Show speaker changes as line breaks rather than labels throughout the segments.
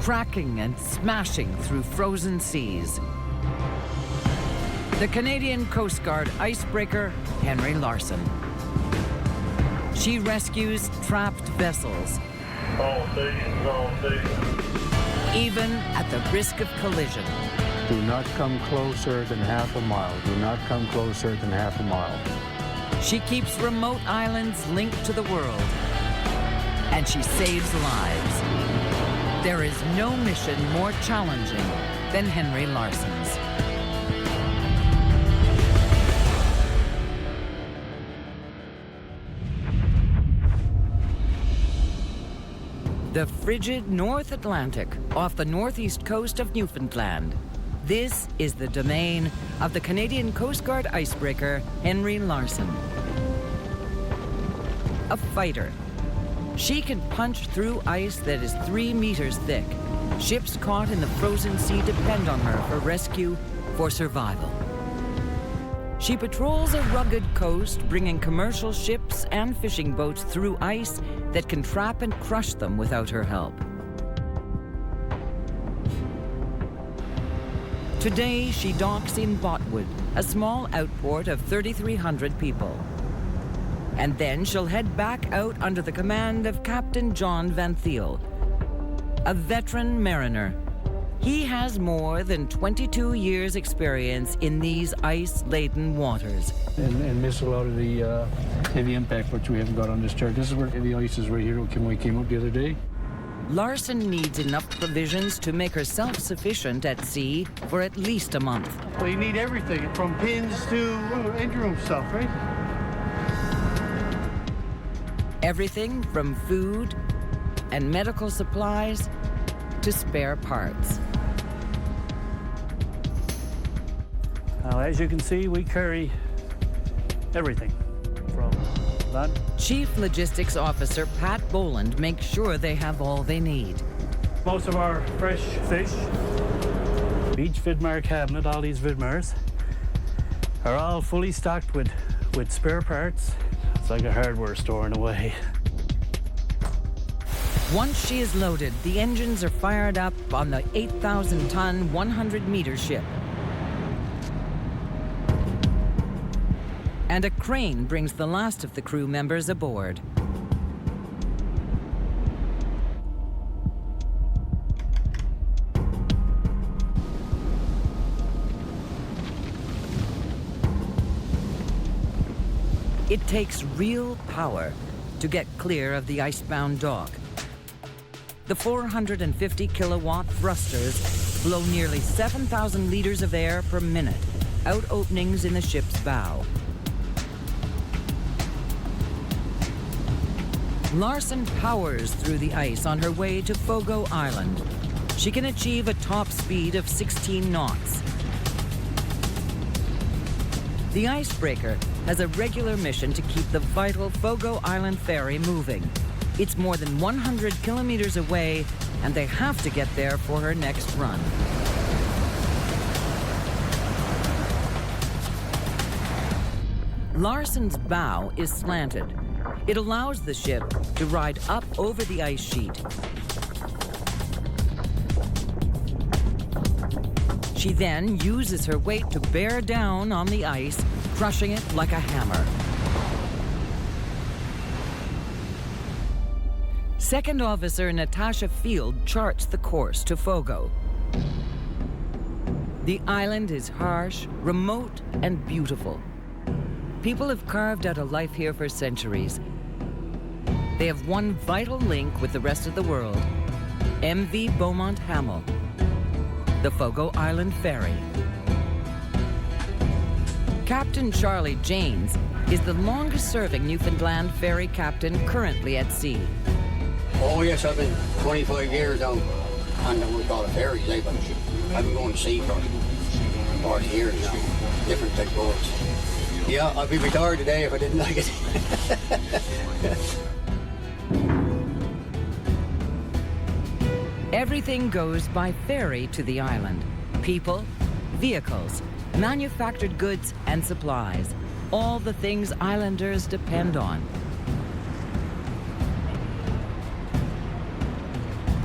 cracking and smashing through frozen seas. The Canadian Coast Guard icebreaker, Henry Larson. She rescues trapped vessels,
all stations.
Even at the risk of collision.
Do not come closer than half a mile. Do not come closer than half a mile.
She keeps remote islands linked to the world, and she saves lives. There is no mission more challenging than Henry Larson's. The frigid North Atlantic off the northeast coast of Newfoundland. This is the domain of the Canadian Coast Guard icebreaker, Henry Larson. A fighter. She can punch through ice that is 3 meters thick. Ships caught in the frozen sea depend on her for rescue, for survival. She patrols a rugged coast, bringing commercial ships and fishing boats through ice that can trap and crush them without her help. Today, she docks in Botwood, a small outport of 3,300 people. And then she'll head back out under the command of Captain John Van Thiel, a veteran mariner. He has more than 22 years' experience in these ice-laden waters.
And miss a lot of the heavy impact which we haven't got on this chart. This is where the ice is right here when we came up the other day.
Larson needs enough provisions to make her self-sufficient at sea for at least a month.
Well, you need everything, from pins to engine room stuff, right?
Everything from food and medical supplies to spare parts.
Now, as you can see, we carry everything from that.
Chief Logistics Officer Pat Boland makes sure they have all they need.
Most of our fresh fish, each Vidmar cabinet, all these Vidmars, are all fully stocked with spare parts. It's like a hardware store in a way.
Once she is loaded, the engines are fired up on the 8,000-ton, 100-meter ship. And a crane brings the last of the crew members aboard. It takes real power to get clear of the icebound dock. The 450-kilowatt thrusters blow nearly 7,000 liters of air per minute out openings in the ship's bow. Larson powers through the ice on her way to Fogo Island. She can achieve a top speed of 16 knots. The icebreaker has a regular mission to keep the vital Fogo Island ferry moving. It's more than 100 kilometers away, and they have to get there for her next run. Larson's bow is slanted. It allows the ship to ride up over the ice sheet. She then uses her weight to bear down on the ice, crushing it like a hammer. Second Officer Natasha Field charts the course to Fogo. The island is harsh, remote, and beautiful. People have carved out a life here for centuries. They have one vital link with the rest of the world, MV Beaumont Hamel, the Fogo Island Ferry. Captain Charlie Janes is the longest-serving Newfoundland ferry captain currently at sea.
Oh yes, I've been 25 years out on what we call a ferry, but I've been going to sea for 40 years now, different type of boats. Yeah, I'd be retired today if I didn't like it.
Everything goes by ferry to the island. People, vehicles, manufactured goods and supplies. All the things islanders depend on.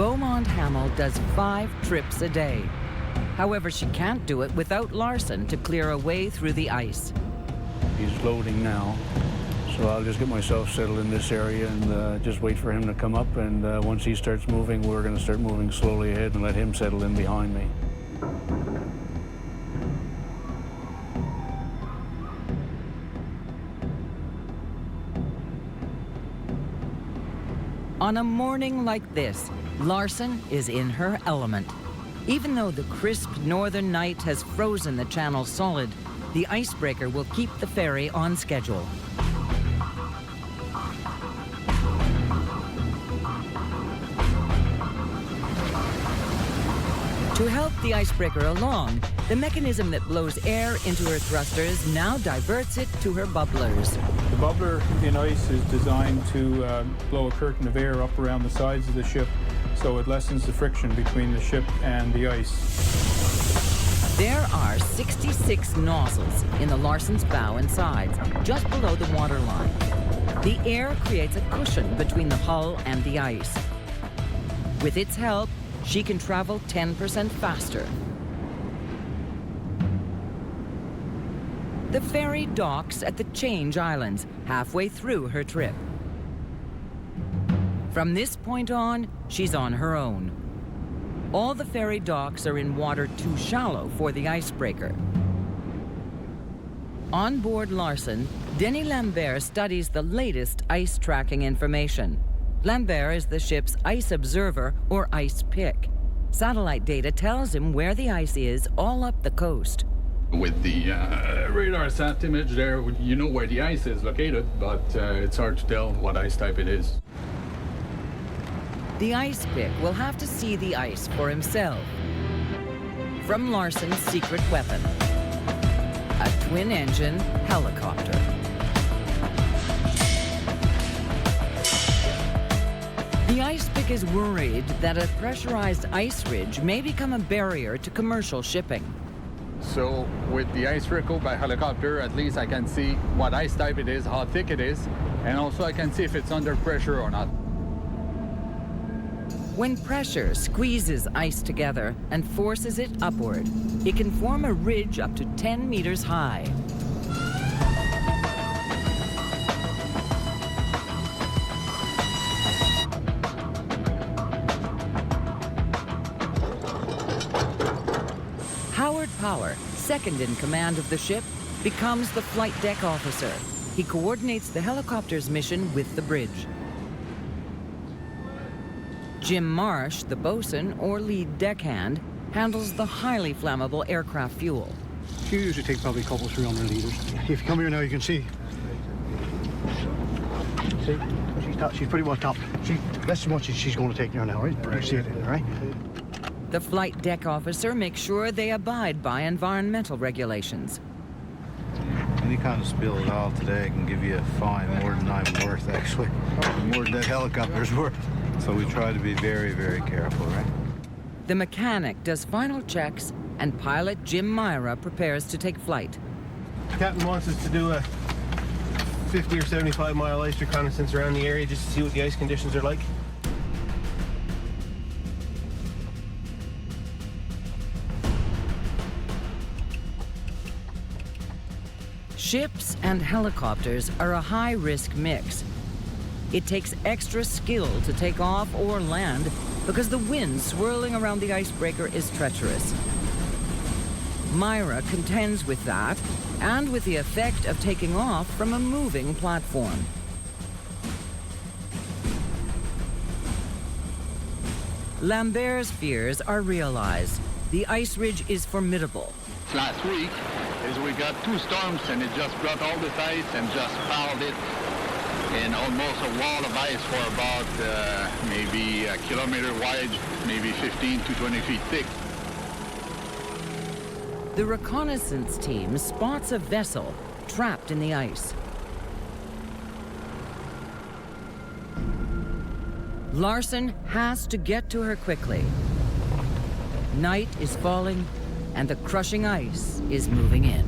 Beaumont Hamel does 5 trips a day. However, she can't do it without Larsen to clear a way through the ice.
He's loading now, so I'll just get myself settled in this area and just wait for him to come up, and once he starts moving, we're going to start moving slowly ahead and let him settle in behind me.
On a morning like this, Larsen is in her element. Even though the crisp northern night has frozen the channel solid, the icebreaker will keep the ferry on schedule. To help the icebreaker along, the mechanism that blows air into her thrusters now diverts it to her bubblers.
The bubbler in ice is designed to blow a curtain of air up around the sides of the ship, so it lessens the friction between the ship and the ice.
There are 66 nozzles in the Larsen's bow and sides, just below the waterline. The air creates a cushion between the hull and the ice. With its help, she can travel 10% faster. The ferry docks at the Change Islands, halfway through her trip. From this point on, she's on her own. All the ferry docks are in water too shallow for the icebreaker. On board Larsen, Denis Lambert studies the latest ice tracking information. Lambert is the ship's ice observer, or ice pick. Satellite data tells him where the ice is all up the coast.
With the radar sat image there, you know where the ice is located, but it's hard to tell what ice type it is.
The ice pick will have to see the ice for himself. From Larsen's secret weapon, a twin-engine helicopter. The ice pick is worried that a pressurized ice ridge may become a barrier to commercial shipping.
So with the ice record by helicopter, at least I can see what ice type it is, how thick it is, and also I can see if it's under pressure or not.
When pressure squeezes ice together and forces it upward, it can form a ridge up to 10 meters high. Power, second in command of the ship, becomes the flight deck officer. He coordinates the helicopter's mission with the bridge. Jim Marsh, the bosun or lead deckhand, handles the highly flammable aircraft fuel.
She usually takes probably a couple, 300 liters. If you come here now, you can see. See? She's pretty well topped. That's how much she's going to take there now, right? You see it, right?
The flight deck officer makes sure they abide by environmental regulations.
Any kind of spill at all today can give you a fine more than I'm worth, actually. More than that helicopter's worth. So we try to be very, very careful, right?
The mechanic does final checks, and pilot Jim Myra prepares to take flight.
The captain wants us to do a 50 or 75 mile ice reconnaissance around the area just to see what the ice conditions are like.
Ships and helicopters are a high-risk mix. It takes extra skill to take off or land because the wind swirling around the icebreaker is treacherous. Myra contends with that and with the effect of taking off from a moving platform. Lambert's fears are realized. The ice ridge is formidable.
Last week we got 2 storms and it just brought all this ice and just piled it in almost a wall of ice for about maybe a kilometer wide, maybe 15 to 20 feet thick.
The reconnaissance team spots a vessel trapped in the ice. Larsen has to get to her quickly. Night is falling, and the crushing ice is moving in.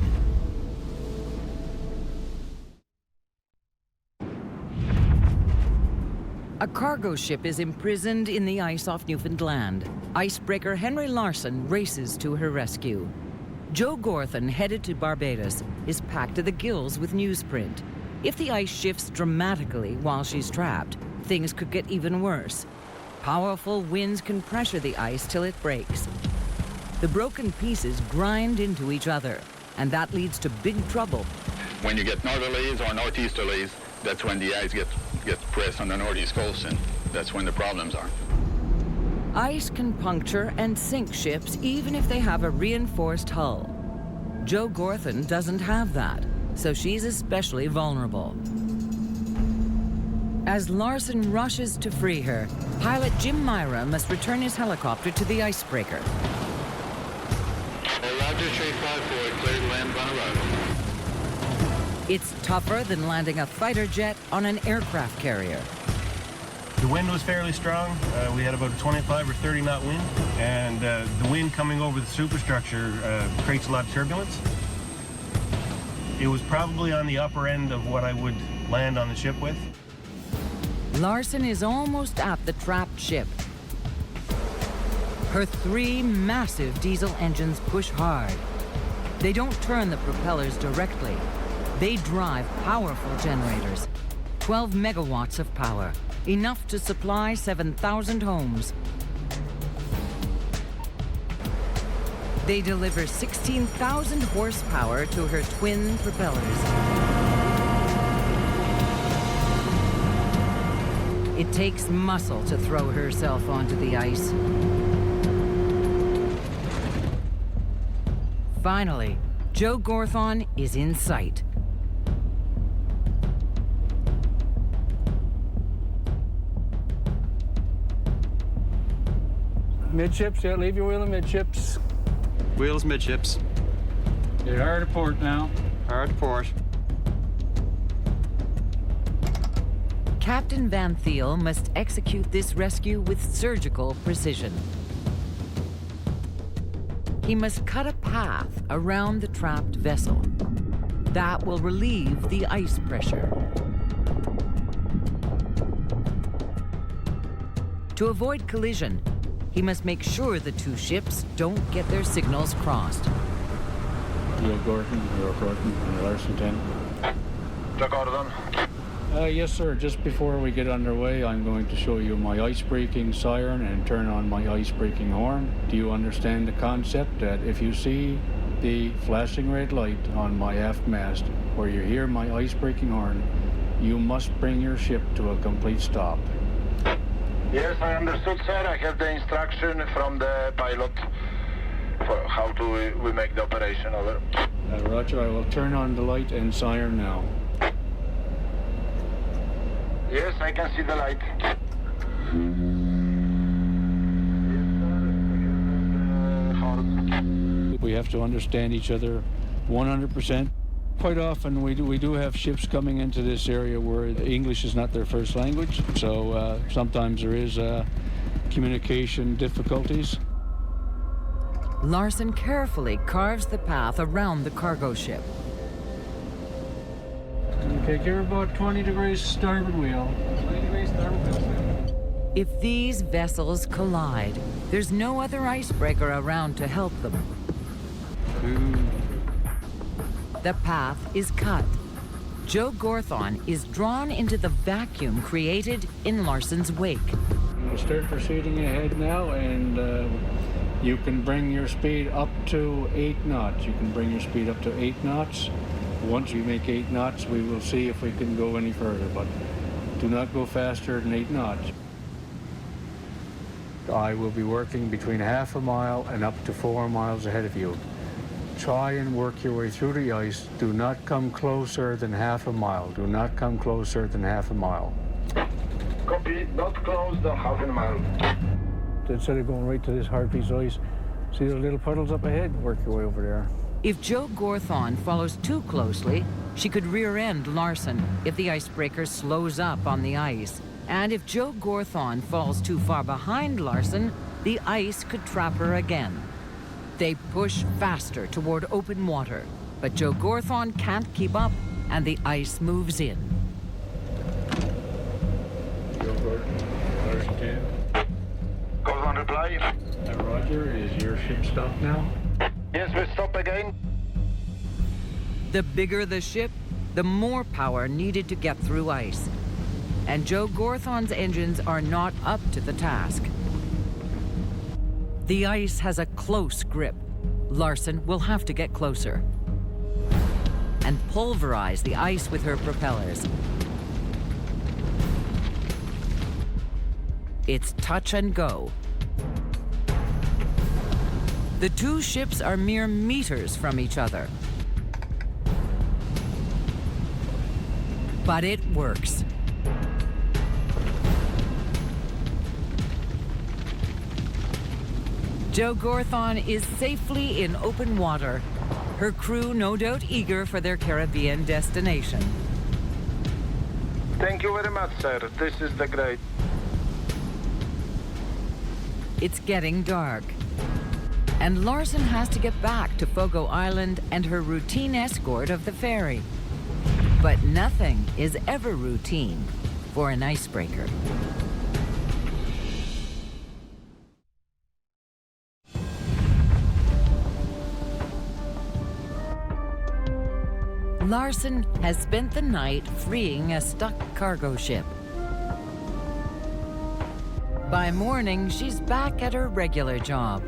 A cargo ship is imprisoned in the ice off Newfoundland. Icebreaker Henry Larson races to her rescue. Joe Gorthon, headed to Barbados, is packed to the gills with newsprint. If the ice shifts dramatically while she's trapped, things could get even worse. Powerful winds can pressure the ice till it breaks. The broken pieces grind into each other, and that leads to big trouble.
When you get northerlies or northeasterlies, that's when the ice gets pressed on the northeast coast, and that's when the problems are.
Ice can puncture and sink ships even if they have a reinforced hull. Joe Gorthon doesn't have that, so she's especially vulnerable. As Larson rushes to free her, pilot Jim Myra must return his helicopter to the icebreaker.
Roger, straight 5-4, clear to land on arrival.
It's tougher than landing a fighter jet on an aircraft carrier.
The wind was fairly strong. We had about a 25 or 30 knot wind, and the wind coming over the superstructure creates a lot of turbulence. It was probably on the upper end of what I would land on the ship with.
Larson is almost at the trapped ship. Her 3 massive diesel engines push hard. They don't turn the propellers directly. They drive powerful generators, 12 megawatts of power, enough to supply 7,000 homes. They deliver 16,000 horsepower to her twin propellers. It takes muscle to throw herself onto the ice. Finally, Joe Gorthon is in sight.
Midships, yeah, leave your wheel in midships.
Wheels midships.
Get hard to port now.
Hard to port.
Captain Van Thiel must execute this rescue with surgical precision. He must cut a path around the trapped vessel. That will relieve the ice pressure. To avoid collision, he must make sure the 2 ships don't get their signals crossed.
Joe Gorthon, and Larsen 10.
Joe Gorthon.
Yes, sir. Just before we get underway, I'm going to show you my ice-breaking siren and turn on my ice-breaking horn. Do you understand the concept that if you see the flashing red light on my aft mast, where you hear my ice-breaking horn, you must bring your ship to a complete stop?
Yes, I understood, sir. I have the instruction from the pilot for how do we make the operation over.
Roger, I will turn on the light and siren now.
Yes, I can see the light.
We have to understand each other 100%. Quite often we do have ships coming into this area where English is not their first language, so sometimes there is communication difficulties.
Larson carefully carves the path around the cargo ship.
Okay, give her about 20 degrees starboard wheel. 20 degrees starboard wheel.
If these vessels collide, there's no other icebreaker around to help them. The path is cut. Joe Gorthon is drawn into the vacuum created in Larson's wake.
We'll start proceeding ahead now, and you can bring your speed up to 8 knots. You can bring your speed up to 8 knots. Once you make 8 knots, we will see if we can go any further, but do not go faster than 8 knots. I will be working between half a mile and up to 4 miles ahead of you. Try and work your way through the ice. Do not come closer than half a mile. Do not come closer than half a mile.
Copy, not close than half a mile.
Instead of going right to this hard piece of ice, see the little puddles up ahead? Work your way over there.
If Joe Gorthon follows too closely, she could rear-end Larson if the icebreaker slows up on the ice. And if Joe Gorthon falls too far behind Larson, the ice could trap her again. They push faster toward open water, but Joe Gorthon can't keep up, and the ice moves in.
Joe Gorthon. Larsen 10.
Gorthon reply.
Roger, is your ship stopped now?
Yes, we stop again.
The bigger the ship, the more power needed to get through ice. And Joe Gorthon's engines are not up to the task. The ice has a close grip. Larsen will have to get closer and pulverize the ice with her propellers. It's touch and go. The two ships are mere meters from each other. But it works. Joe Gorthon is safely in open water. Her crew no doubt eager for their Caribbean destination.
Thank you very much, sir. This is the great.
It's getting dark. And Larsen has to get back to Fogo Island and her routine escort of the ferry. But nothing is ever routine for an icebreaker. Larsen has spent the night freeing a stuck cargo ship. By morning, she's back at her regular job,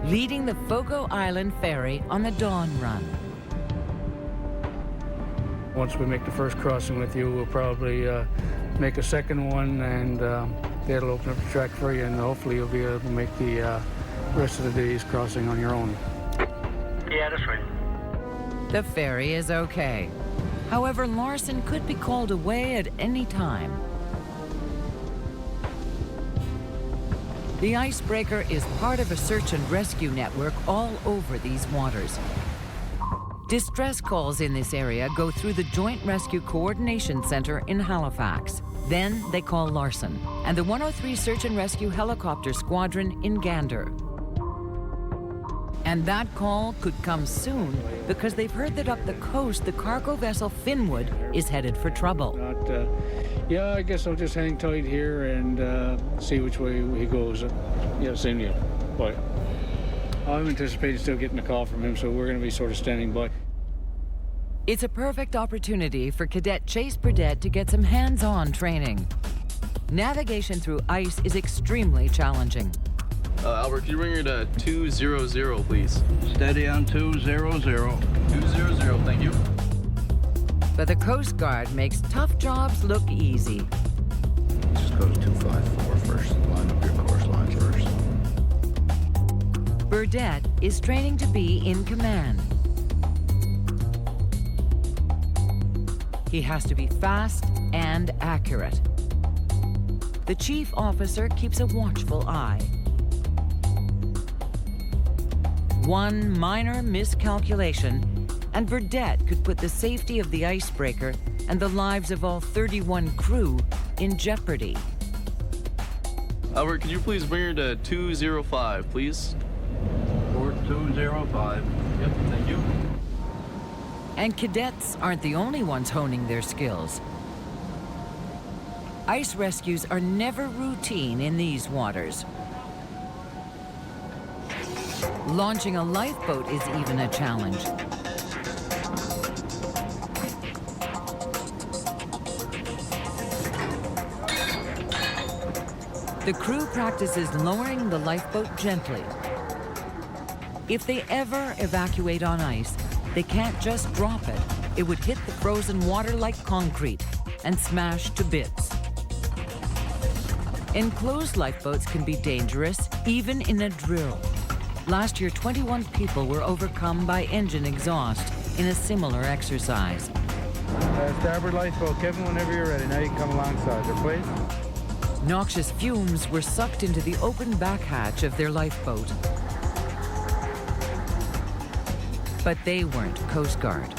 leading the Fogo Island ferry on the dawn run.
Once we make the first crossing with you, we'll probably make a second one, and that'll open up the track for you, and hopefully you'll be able to make the rest of the day's crossing on your own.
Yeah, that's right.
The ferry is okay. However, Larsen could be called away at any time. The icebreaker is part of a search and rescue network all over these waters. Distress calls in this area go through the Joint Rescue Coordination Center in Halifax. Then they call Larsen and the 103 Search and Rescue Helicopter Squadron in Gander. And that call could come soon because they've heard that up the coast, the cargo vessel Finnwood is headed for trouble.
Yeah, I guess I'll just hang tight here and see which way he goes. Yeah, same deal. Bye. I'm anticipating still getting a call from him, so we're going to be sort of standing by.
It's a perfect opportunity for Cadet Chase Burdett to get some hands-on training. Navigation through ice is extremely challenging.
Albert, can you bring her to 200, please?
Steady on 200.
200, thank you.
But the Coast Guard makes tough jobs look easy.
Just go to 254 first. Line up your course line first.
Burdett is training to be in command. He has to be fast and accurate. The chief officer keeps a watchful eye. One minor miscalculation, and Burdett could put the safety of the icebreaker and the lives of all 31 crew in jeopardy.
Albert, could you please bring her to 205, please?
Port 205.
Yep, thank you.
And cadets aren't the only ones honing their skills. Ice rescues are never routine in these waters. Launching a lifeboat is even a challenge. The crew practices lowering the lifeboat gently. If they ever evacuate on ice, they can't just drop it. It would hit the frozen water like concrete and smash to bits. Enclosed lifeboats can be dangerous, even in a drill. Last year, 21 people were overcome by engine exhaust in a similar exercise.
Starboard lifeboat, Kevin, whenever you're ready. Now you can come alongside her, please.
Noxious fumes were sucked into the open back hatch of their lifeboat. But they weren't Coast Guard.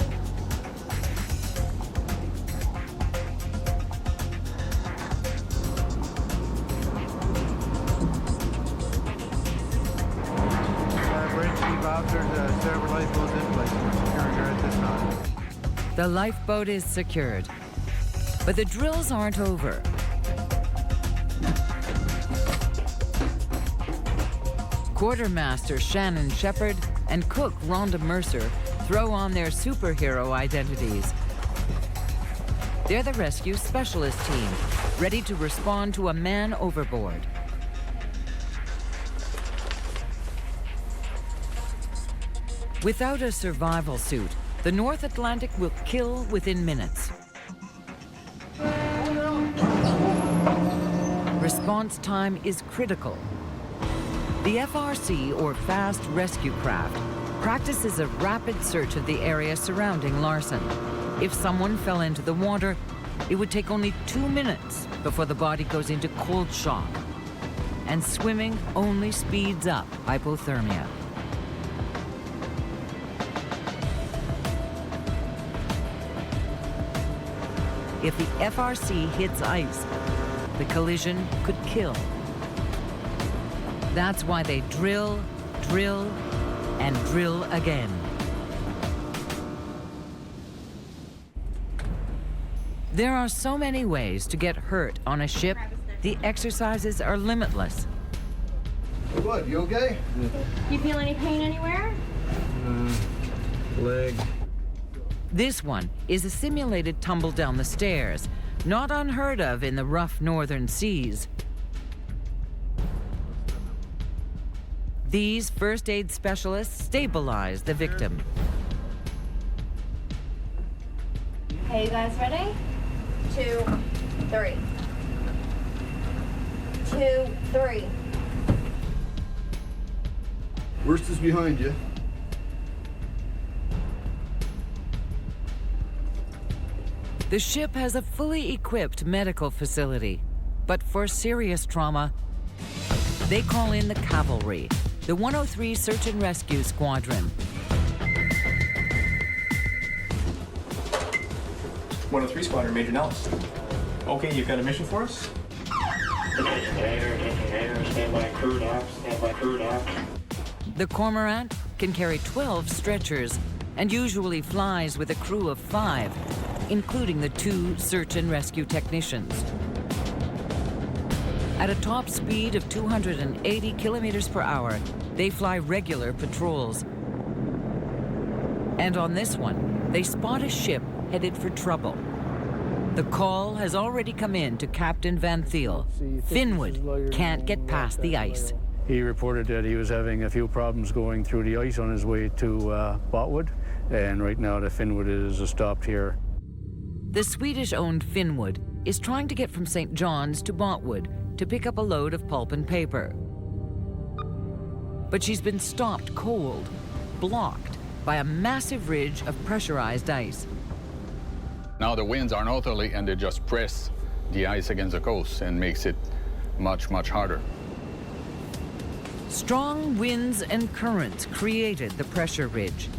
The lifeboat is secured, but the drills aren't over. Quartermaster Shannon Shepard and cook Rhonda Mercer throw on their superhero identities. They're the rescue specialist team, ready to respond to a man overboard. Without a survival suit, the North Atlantic will kill within minutes. Response time is critical. The FRC, or Fast Rescue Craft, practices a rapid search of the area surrounding Larsen. If someone fell into the water, it would take only 2 minutes before the body goes into cold shock. And swimming only speeds up hypothermia. If the FRC hits ice, the collision could kill. That's why they drill, drill, and drill again. There are so many ways to get hurt on a ship, the exercises are limitless.
What, you okay?
You feel any pain anywhere?
Leg.
This one is a simulated tumble down the stairs, not unheard of in the rough northern seas. These first aid specialists stabilize the victim.
Hey, you guys ready? 2, 3. 2, 3.
Worst is behind you.
The ship has a fully equipped medical facility, but for serious trauma, they call in the cavalry, the 103 Search and Rescue Squadron.
103 Squadron, Major Nellis. Okay, you've got a mission for us?
Standby crew dock, standby crew dock.
The Cormorant can carry 12 stretchers and usually flies with a crew of 5, including the 2 search and rescue technicians. At a top speed of 280 kilometers per hour, they fly regular patrols. And on this one, they spot a ship headed for trouble. The call has already come in to Captain Van Thiel. Finnwood can't get past the ice.
He reported that he was having a few problems going through the ice on his way to Botwood, and right now the Finnwood is stopped here.
The Swedish-owned Finnwood is trying to get from St. John's to Botwood to pick up a load of pulp and paper. But she's been stopped cold, blocked by a massive ridge of pressurized ice.
Now the winds are northerly and they just press the ice against the coast and makes it much, much harder.
Strong winds and currents created the pressure ridge.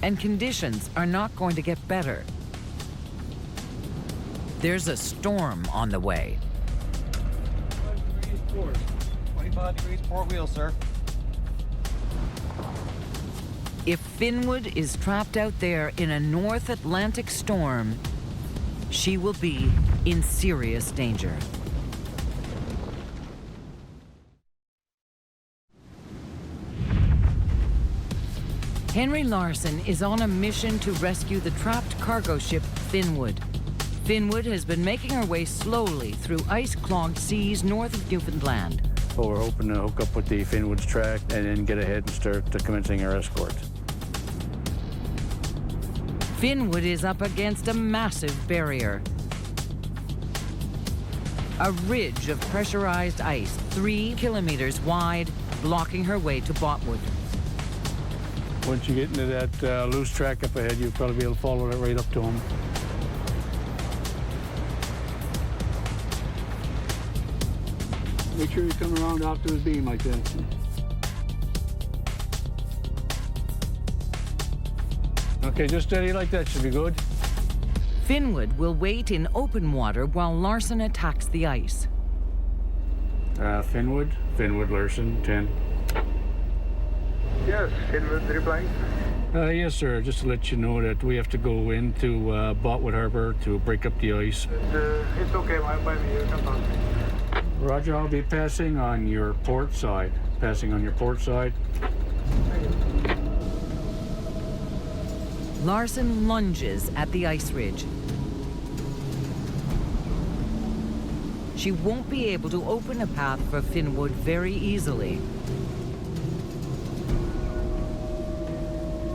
And conditions are not going to get better. There's a storm on the way.
25 degrees port wheel, sir.
If Finnwood is trapped out there in a North Atlantic storm, she will be in serious danger. Henry Larson is on a mission to rescue the trapped cargo ship Finnwood. Finnwood has been making her way slowly through ice-clogged seas north of Newfoundland.
So we're hoping to hook up with the Finnwood's track and then get ahead and start commencing our escort.
Finnwood is up against a massive barrier. A ridge of pressurized ice, 3 kilometers wide, blocking her way to Botwood.
Once you get into that loose track up ahead, you'll probably be able to follow it right up to them. Make sure you come around out to his beam like that. Okay, just steady like that should be good.
Finnwood will wait in open water while Larson attacks the ice.
Finnwood, Larson, 10.
Yes, Finnwood replying.
Yes, sir. Just to let you know that we have to go into Botwood Harbor to break up the ice.
It's okay, by me, you can talk.
Roger, I'll be passing on your port side. Passing on your port side.
Larsen lunges at the ice ridge. She won't be able to open a path for Finnwood very easily.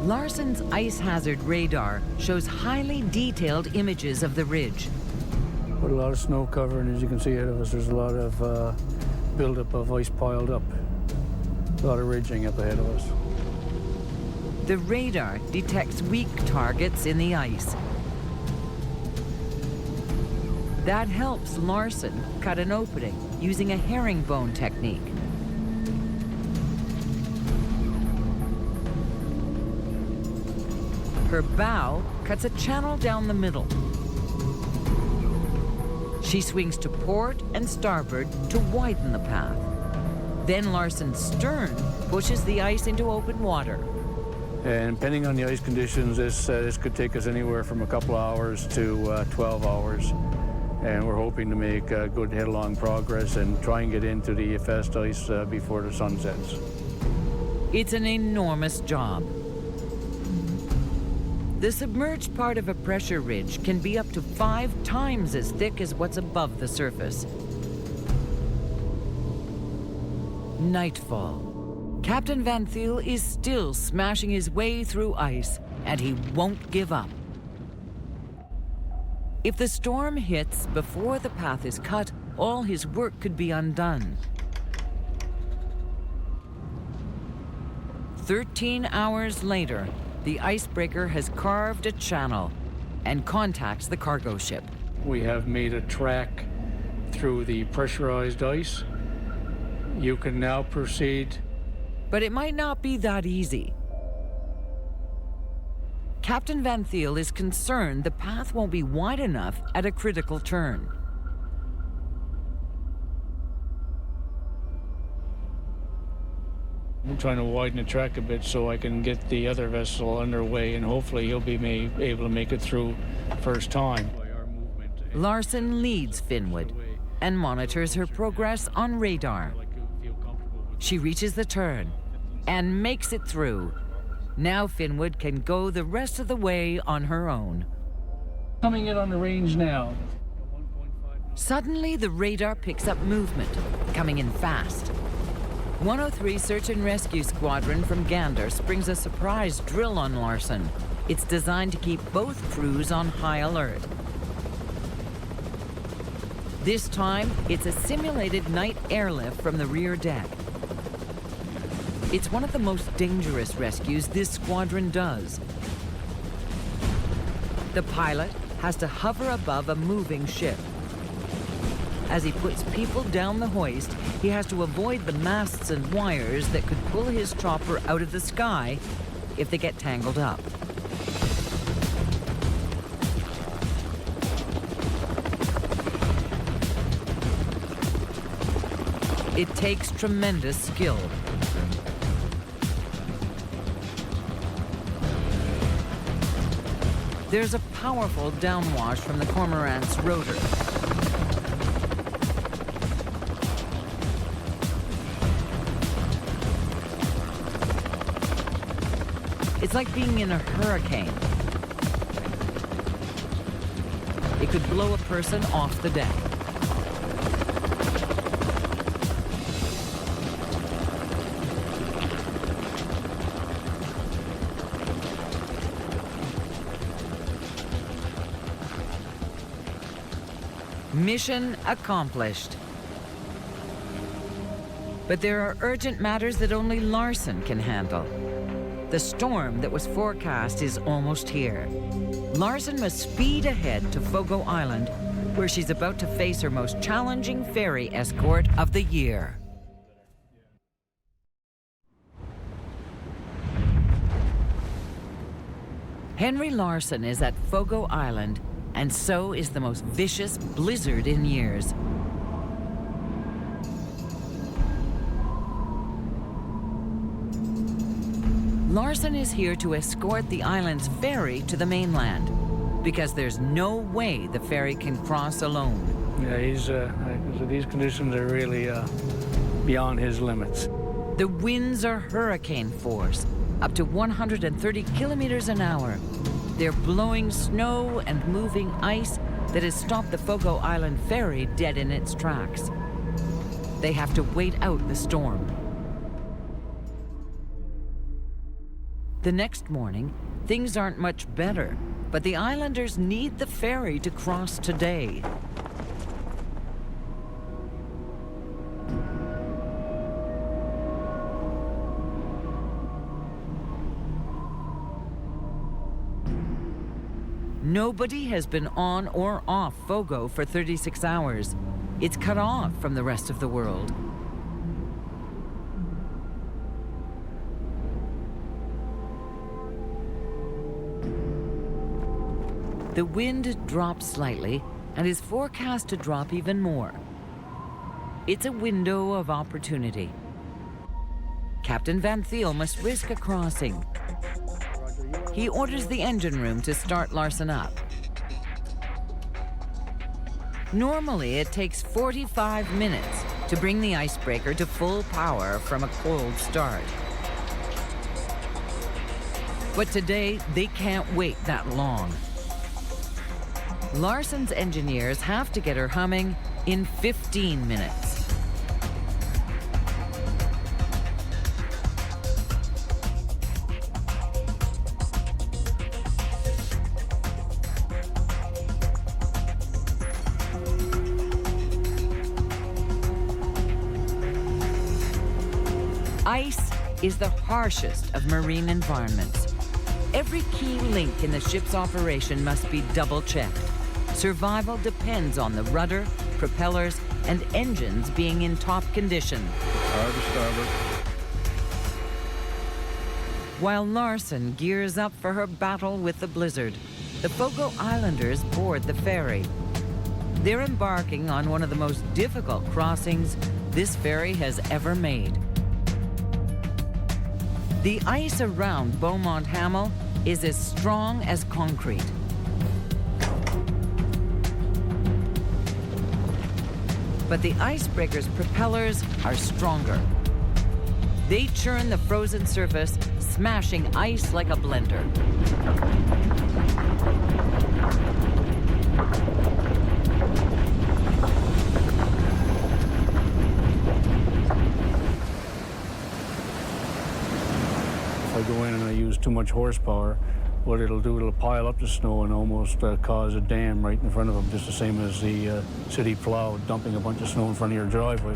Larsen's ice hazard radar shows highly detailed images of the ridge.
Put a lot of snow cover, and as you can see ahead of us, there's a lot of buildup of ice piled up. A lot of ridging up ahead of us.
The radar detects weak targets in the ice. That helps Larsen cut an opening using a herringbone technique. Her bow cuts a channel down the middle. She swings to port and starboard to widen the path. Then Larsen's stern pushes the ice into open water.
And depending on the ice conditions, this could take us anywhere from a couple hours to 12 hours. And we're hoping to make good headlong progress and try and get into the fast ice before the sun sets.
It's an enormous job. The submerged part of a pressure ridge can be up to 5 times as thick as what's above the surface. Nightfall. Captain Van Thiel is still smashing his way through ice, and he won't give up. If the storm hits before the path is cut, all his work could be undone. 13 hours later, the icebreaker has carved a channel and contacts the cargo ship.
We have made a track through the pressurized ice. You can now proceed.
But it might not be that easy. Captain Van Thiel is concerned the path won't be wide enough at a critical turn.
I'm trying to widen the track a bit so I can get the other vessel underway, and hopefully he'll be able to make it through first time.
Larsen leads Finnwood and monitors her progress on radar. She reaches the turn and makes it through. Now Finnwood can go the rest of the way on her own.
Coming in on the range now.
Suddenly, the radar picks up movement, coming in fast. 103 Search and Rescue Squadron from Gander springs a surprise drill on Larsen. It's designed to keep both crews on high alert. This time, it's a simulated night airlift from the rear deck. It's one of the most dangerous rescues this squadron does. The pilot has to hover above a moving ship. As he puts people down the hoist, he has to avoid the masts and wires that could pull his chopper out of the sky if they get tangled up. It takes tremendous skill. There's a powerful downwash from the cormorant's rotor. It's like being in a hurricane. It could blow a person off the deck. Mission accomplished. But there are urgent matters that only Larsen can handle. The storm that was forecast is almost here. Larsen must speed ahead to Fogo Island, where she's about to face her most challenging ferry escort of the year. Henry Larson is at Fogo Island, and so is the most vicious blizzard in years. Larsen is here to escort the island's ferry to the mainland, because there's no way the ferry can cross alone.
Yeah, So these conditions are really beyond his limits.
The winds are hurricane force, up to 130 kilometers an hour. They're blowing snow and moving ice that has stopped the Fogo Island ferry dead in its tracks. They have to wait out the storm. The next morning, things aren't much better, but the islanders need the ferry to cross today. Nobody has been on or off Fogo for 36 hours. It's cut off from the rest of the world. The wind drops slightly and is forecast to drop even more. It's a window of opportunity. Captain Van Thiel must risk a crossing. He orders the engine room to start Larsen up. Normally, it takes 45 minutes to bring the icebreaker to full power from a cold start. But today, they can't wait that long. Larsen's engineers have to get her humming in 15 minutes. Ice is the harshest of marine environments. Every key link in the ship's operation must be double-checked. Survival depends on the rudder, propellers, and engines being in top condition.
Hard to starboard.
While Larsen gears up for her battle with the blizzard, the Fogo Islanders board the ferry. They're embarking on one of the most difficult crossings this ferry has ever made. The ice around Beaumont Hamel is as strong as concrete. But the icebreaker's propellers are stronger. They churn the frozen surface, smashing ice like a blender.
If I go in and I use too much horsepower, what it'll do, it'll pile up the snow and almost cause a dam right in front of them, just the same as the city plow dumping a bunch of snow in front of your driveway.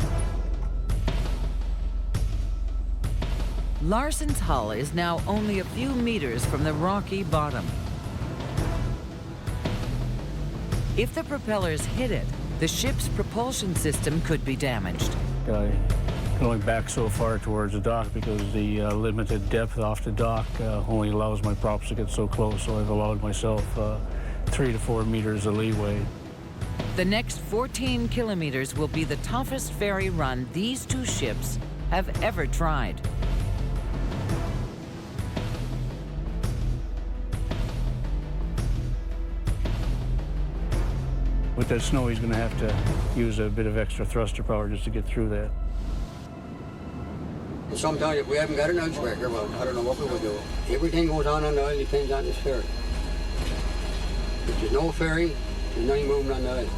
Larsen's hull is now only a few meters from the rocky bottom. If the propellers hit it, the ship's propulsion system could be damaged.
I can only back so far towards the dock because the limited depth off the dock only allows my props to get so close, so I've allowed myself 3 to 4 meters of leeway.
The next 14 kilometers will be the toughest ferry run these two ships have ever tried.
With that snow, he's going to have to use a bit of extra thruster power just to get through that.
Sometimes if we haven't got an icebreaker, well, I don't know what we would do. Everything goes on the island depends on this ferry. If there's no ferry, there's nothing moving on the island.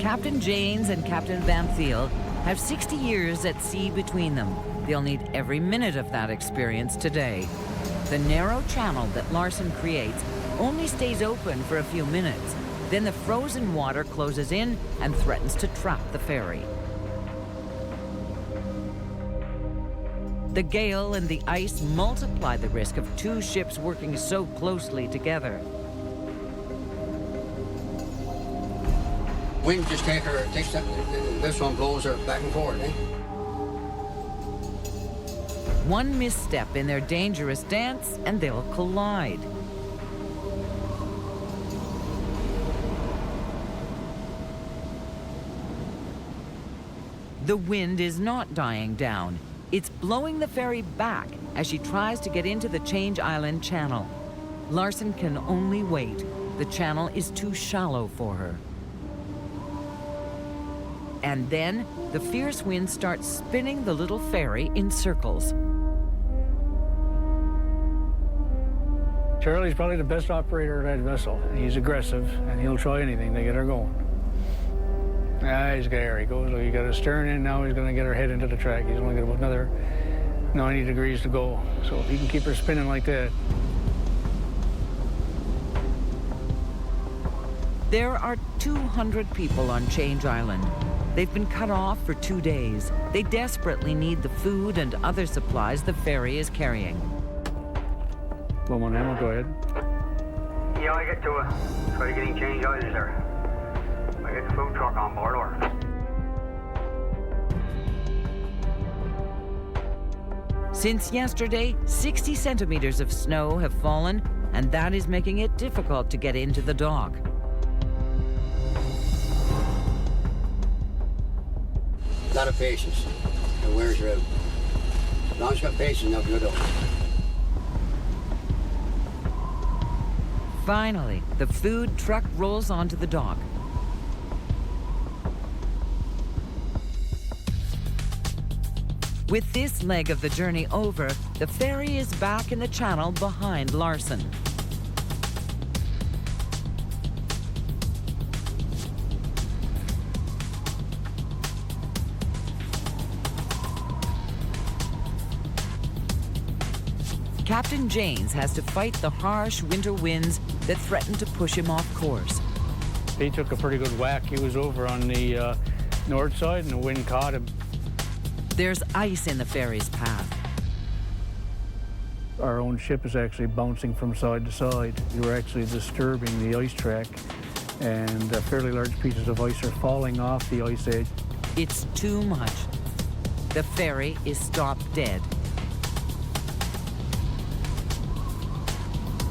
Captain Janes and Captain Van Thiel have 60 years at sea between them. They'll need every minute of that experience today. The narrow channel that Larsen creates only stays open for a few minutes. Then the frozen water closes in and threatens to trap the ferry. The gale and the ice multiply the risk of two ships working so closely together.
Wind just takes this one blows her back and forth, eh?
One misstep in their dangerous dance and they'll collide. The wind is not dying down. It's blowing the ferry back as she tries to get into the Change Island channel. Larsen can only wait. The channel is too shallow for her. And then the fierce wind starts spinning the little ferry in circles.
Charlie's probably the best operator of that vessel. He's aggressive, and he'll try anything to get her going. There he goes. He got his stern in, now he's going to get her head into the track. He's only got about another 90 degrees to go. So if he can keep her spinning like that.
There are 200 people on Change Island. They've been cut off for 2 days. They desperately need the food and other supplies the ferry is carrying.
Come on, Emma, go ahead.
Yeah, I get to try to get in Change Island there. I get the food truck on board, or?
Since yesterday, 60 centimeters of snow have fallen, and that is making it difficult to get into the dock.
A lot of patience. It wears you out. As long as you got patience, you'll good out.
Finally, the food truck rolls onto the dock. With this leg of the journey over, the ferry is back in the channel behind Larsen. Captain Janes has to fight the harsh winter winds that threaten to push him off course.
He took a pretty good whack. He was over on the north side, and the wind caught him.
There's ice in the ferry's path.
Our own ship is actually bouncing from side to side. We're actually disturbing the ice track, and fairly large pieces of ice are falling off the ice edge.
It's too much. The ferry is stopped dead.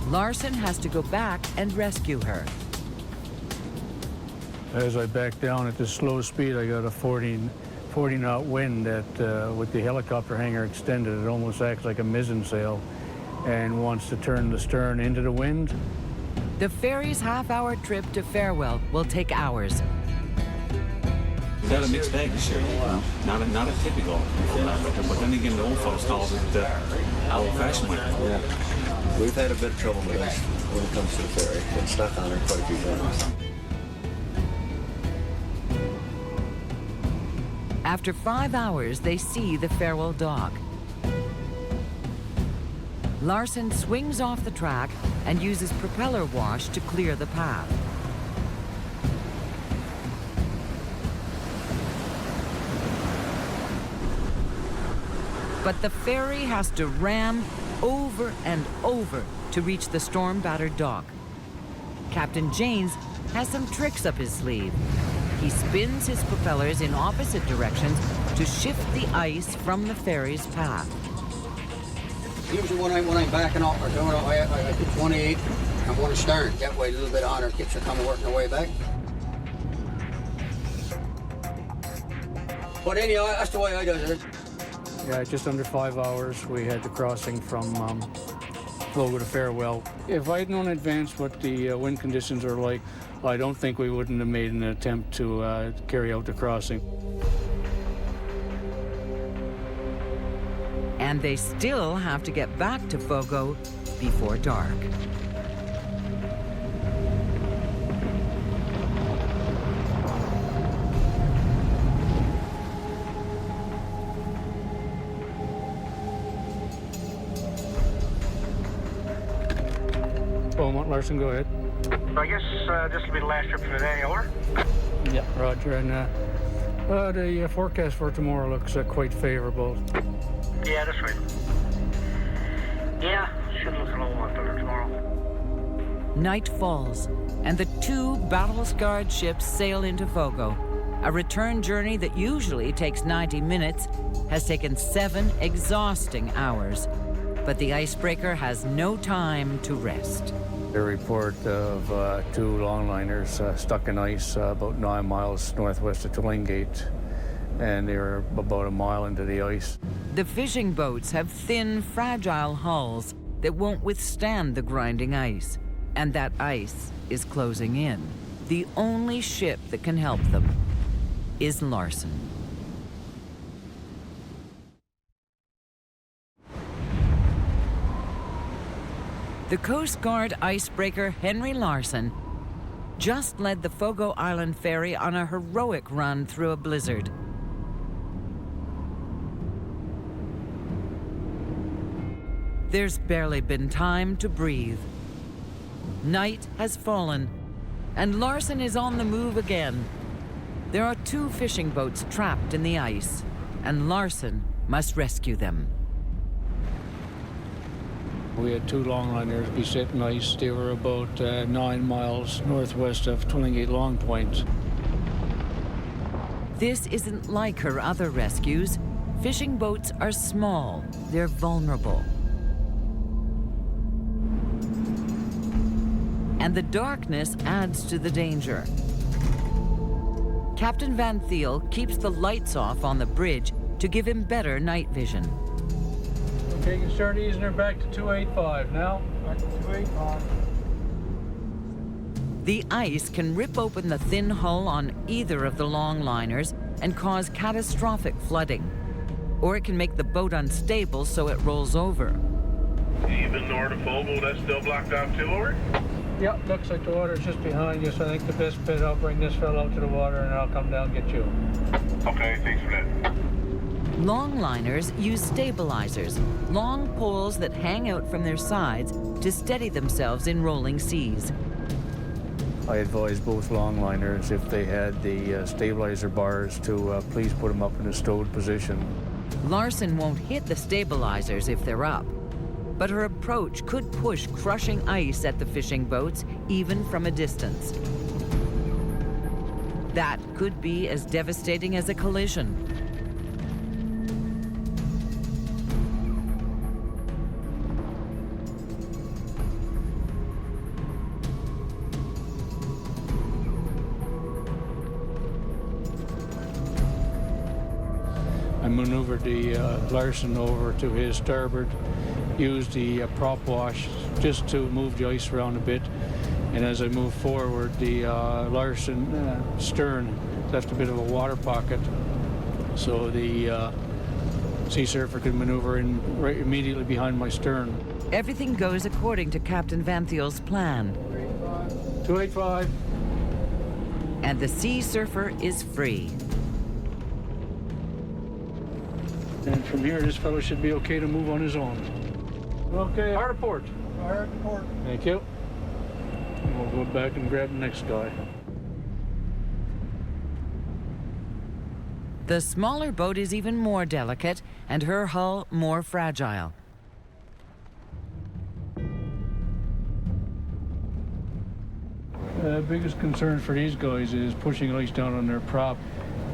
Larsen has to go back and rescue her.
As I back down at this slow speed, I got a 40 knot wind that, with the helicopter hangar extended, it almost acts like a mizzen sail and wants to turn the stern into the wind.
The ferry's half-hour trip to Farewell will take hours.
We've got a mixed bag this year. Not a typical winter, but then again, the old folks call it the old-fashioned winter.
Yeah. We've had a bit of trouble with us when it comes to the ferry. Been stuck on her quite a few times.
After 5 hours, they see the Farewell dock. Larsen swings off the track and uses propeller wash to clear the path. But the ferry has to ram over and over to reach the storm-battered dock. Captain Janes has some tricks up his sleeve. He spins his propellers in opposite directions to shift the ice from the ferry's path.
Usually when I'm backing off or doing it, I do 28 and one stern. That way a little bit on her keeps her coming working her way back. But anyhow, that's the way I do it.
Yeah, just under 5 hours, we had the crossing from Fogo to Farewell. If I'd known in advance what the wind conditions are like, I don't think we wouldn't have made an attempt to carry out the crossing.
And they still have to get back to Fogo before dark.
Larsen, go ahead.
I guess this will be the last trip for today, over?
Yeah, roger. And the forecast for tomorrow looks quite favorable.
Yeah, that's right. Yeah, should look a little more better tomorrow.
Night falls, and the two battle-scarred ships sail into Fogo. A return journey that usually takes 90 minutes has taken 7 exhausting hours. But the icebreaker has no time to rest.
A report of 2 longliners stuck in ice about 9 miles northwest of Tulingate. and they're about a mile into the ice.
The fishing boats have thin, fragile hulls that won't withstand the grinding ice, and that ice is closing in. The only ship that can help them is Larsen. The Coast Guard icebreaker Henry Larson just led the Fogo Island ferry on a heroic run through a blizzard. There's barely been time to breathe. Night has fallen, and Larsen is on the move again. There are 2 fishing boats trapped in the ice, and Larsen must rescue them.
We had 2 longliners beset in ice. They were about 9 miles northwest of Twillingate Long Point.
This isn't like her other rescues. Fishing boats are small. They're vulnerable. And the darkness adds to the danger. Captain Van Thiel keeps the lights off on the bridge to give him better night vision.
Okay, you can start easing her back to 285 now. Back to 285.
The ice can rip open the thin hull on either of the longliners and cause catastrophic flooding. Or it can make the boat unstable so it rolls over.
Even north of Fogo, that's still blocked off too, over?
Yep, looks like the water's just behind you, so I think the best bet, I'll bring this fellow out to the water and I'll come down and get you.
Okay, thanks for that.
Longliners use stabilizers, long poles that hang out from their sides to steady themselves in rolling seas.
I advise both longliners, if they had the stabilizer bars, to please put them up in a stowed position.
Larsen won't hit the stabilizers if they're up, but her approach could push crushing ice at the fishing boats, even from a distance. That could be as devastating as a collision.
I maneuvered the Larsen over to his starboard, used the prop wash just to move the ice around a bit, and as I moved forward, the Larsen stern left a bit of a water pocket, so the sea surfer could maneuver in right immediately behind my stern.
Everything goes according to Captain Van Thiel's plan.
285.
And the sea surfer is free.
And from here, this fellow should be okay to move on his own. Okay, hard port.
Hard port.
Thank you. And we'll go back and grab the next guy.
The smaller boat is even more delicate, and her hull more fragile.
Biggest concern for these guys is pushing ice down on their prop.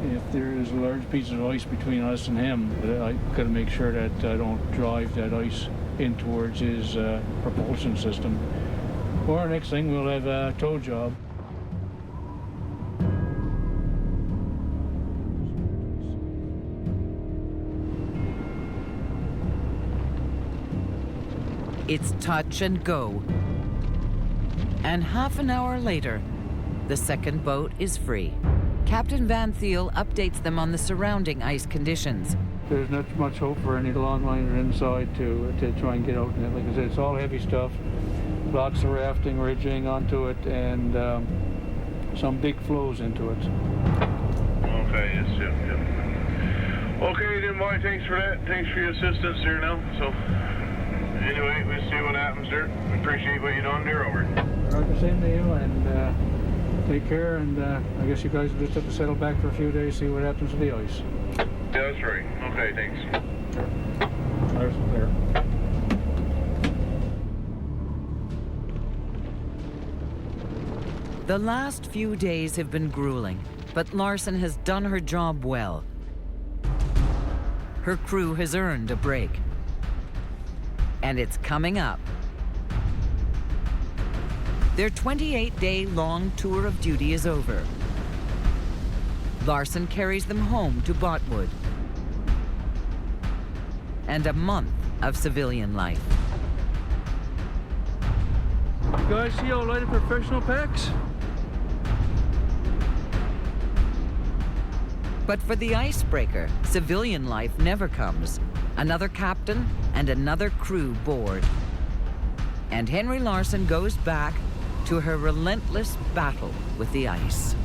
If there is a large piece of ice between us and him, I got to make sure that I don't drive that ice in towards his propulsion system. Or next thing, we'll have a tow job.
It's touch and go. And half an hour later, the second boat is free. Captain Van Thiel updates them on the surrounding ice conditions.
There's not much hope for any longliner inside to try and get out in it. Like I said, it's all heavy stuff. Lots of rafting, ridging onto it, and some big flows into it.
Okay, yes, yeah. Okay then, boy, thanks for that. Thanks for your assistance there now. So, anyway, we'll see what happens there. We appreciate what you're doing there, over.
The same to you, and take care, and I guess you guys will just have to settle back for a few days, see what happens to the ice.
Yeah, that's right. Okay, thanks.
There's there.
The last few days have been grueling, but Larsen has done her job well. Her crew has earned a break. And it's coming up. Their 28-day long tour of duty is over. Larsen carries them home to Botwood. And a month of civilian life.
Guys, see how light a professional packs?
But for the icebreaker, civilian life never comes. Another captain and another crew board. And Henry Larson goes back to her relentless battle with the ice.